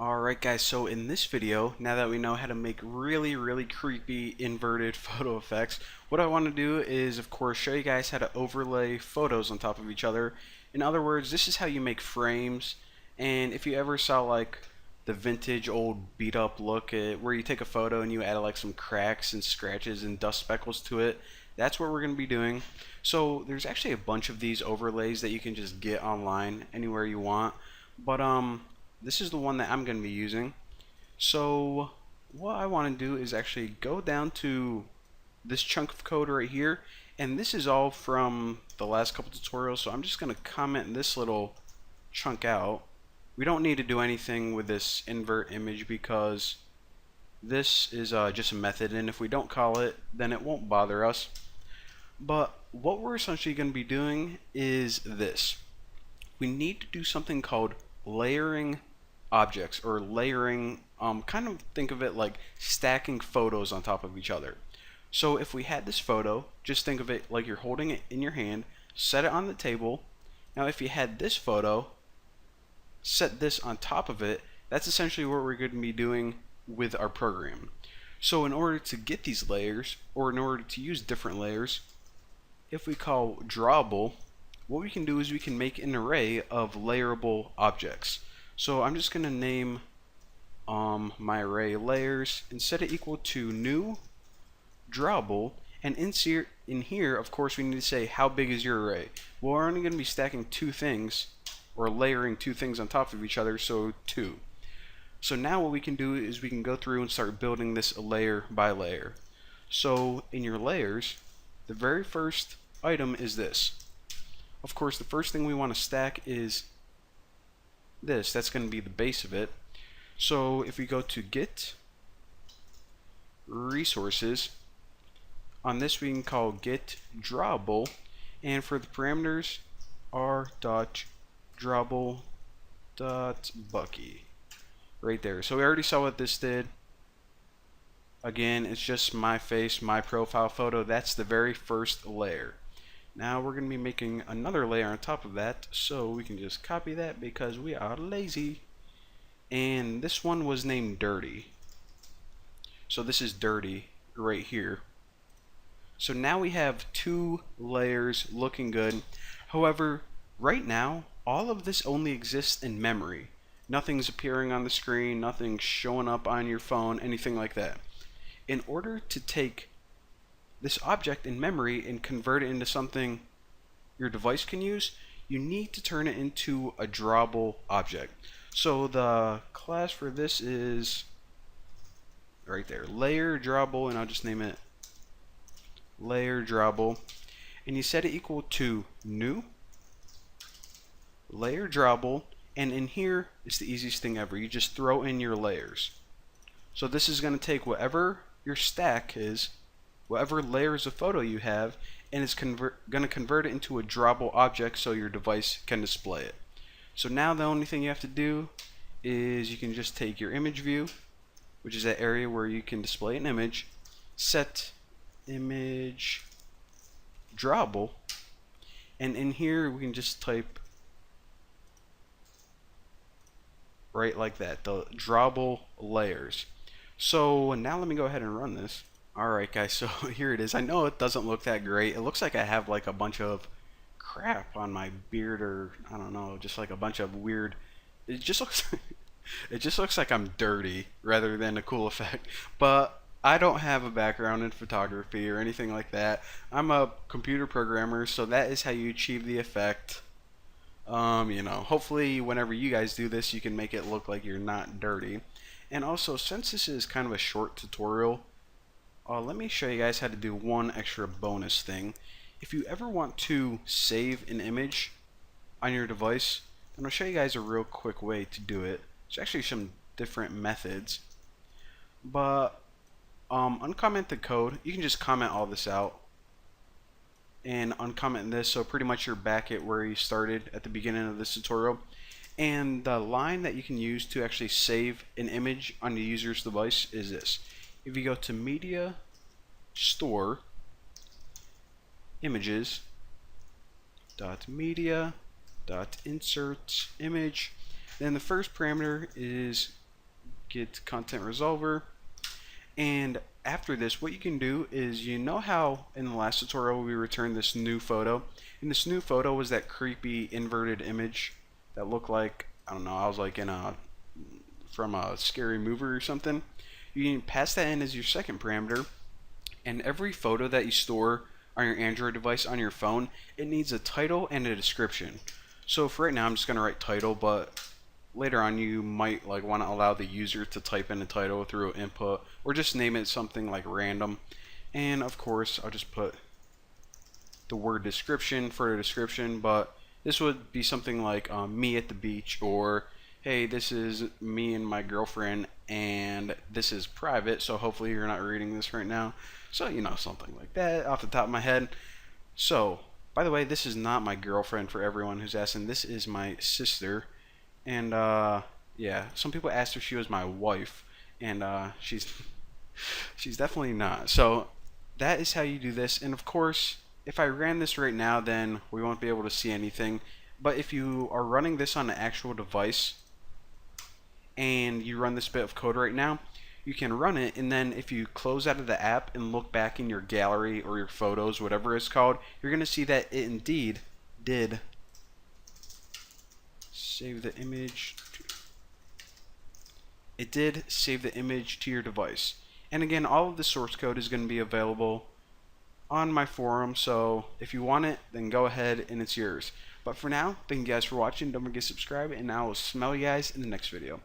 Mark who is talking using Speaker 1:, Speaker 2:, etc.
Speaker 1: Alright guys, so in this video, now that we know how to make really creepy inverted photo effects, what I want to do is of course show you guys how to overlay photos on top of each other. In other words, this is how you make frames, and if you ever saw like the vintage old beat up look at where you take a photo and you add like some cracks and scratches and dust speckles to it, that's what we're going to be doing. So there's actually a bunch of these overlays that you can just get online anywhere you want, but this is the one that I'm going to be using. So what I want to do is actually go down to this chunk of code right here, and this is all from the last couple tutorials, so I'm just going to comment this little chunk out. We don't need to do anything with this invert image because this is just a method, and if we don't call it, then it won't bother us. But what we're essentially going to be doing is this. We need to do something called layering objects, or layering, kind of think of it like stacking photos on top of each other. So if we had this photo, just think of it like you're holding it in your hand, set it on the table. Now if you had this photo, set this on top of it. That's essentially what we're going to be doing with our program. So in order to get these layers, or in order to use different layers, if we call drawable, what we can do is we can make an array of layerable objects. So I'm just going to name my array layers and set it equal to new drawable, and in here of course we need to say how big is your array. Well, we're only going to be stacking two things, or layering two things on top of each other, so 2. So now what we can do is we can go through and start building this layer by layer. So in your layers, the very first item is this. Of course, the first thing we want to stack is this. That's going to be the base of it. So if we go to get resources, on this we can call get drawable, and for the parameters r.drawable.bucky right there. So we already saw what this did. Again, it's just my face, my profile photo. That's the very first layer. Now we're going to be making another layer on top of that, so we can just copy that because we are lazy. And this one was named dirty. So this is dirty right here. So now we have 2 layers looking good. However, right now all of this only exists in memory. Nothing's appearing on the screen, nothing's showing up on your phone, anything like that. In order to take this object in memory and convert it into something your device can use, you need to turn it into a drawable object. So the class for this is right there, layer drawable, and I'll just name it layer drawable, and you set it equal to new layer drawable, and in here is the easiest thing ever. You just throw in your layers. So this is going to take whatever your stack is, whatever layers of photo you have, and it's going to convert it into a drawable object so your device can display it. So now the only thing you have to do is you can just take your image view, which is that area where you can display an image, set image drawable, and in here we can just type right like that, the drawable layers. So now let me go ahead and run this. Alright guys, so here it is. I know it doesn't look that great. It looks like I have like a bunch of crap on my beard, or I don't know, just like a bunch of weird, it just looks it just looks like I'm dirty rather than a cool effect. But I don't have a background in photography or anything like that. I'm a computer programmer, so that is how you achieve the effect. Hopefully whenever you guys do this, you can make it look like you're not dirty. And also, since this is kind of a short tutorial, let me show you guys how to do one extra bonus thing. If you ever want to save an image on your device, then I'll show you guys a real quick way to do it. There's actually some different methods, but uncomment the code. You can just comment all this out and uncomment this, so pretty much you're back at where you started at the beginning of this tutorial. And the line that you can use to actually save an image on the user's device is this. If you go to media, store, images, .media, .insert image, then the first parameter is get content resolver. And after this, what you can do is, you know how in the last tutorial we returned this new photo, and this new photo was that creepy inverted image that looked like, I don't know, I was like in a from a scary movie or something. You can pass that in as your second parameter, and every photo that you store on your Android device on your phone, it needs a title and a description. So for right now, I'm just gonna write title, but later on you might like want to allow the user to type in a title through input, or just name it something like random. And of course, I'll just put the word description for a description, but this would be something like me at the beach, or hey, this is me and my girlfriend, and this is private, so hopefully you're not reading this right now. So, you know, something like that off the top of my head. So, by the way, this is not my girlfriend, for everyone who's asking. This is my sister. And, yeah, some people asked if she was my wife, and, she's definitely not. So, that is how you do this. And, of course, if I ran this right now, then we won't be able to see anything. But if you are running this on an actual device, and you run this bit of code right now, you can run it, and then if you close out of the app and look back in your gallery or your photos, whatever it's called, you're going to see that it indeed did save the image. It did save the image to your device. And again, all of the source code is going to be available on my forum, so if you want it, then go ahead and it's yours. But for now, thank you guys for watching. Don't forget to subscribe, and I will smell you guys in the next video.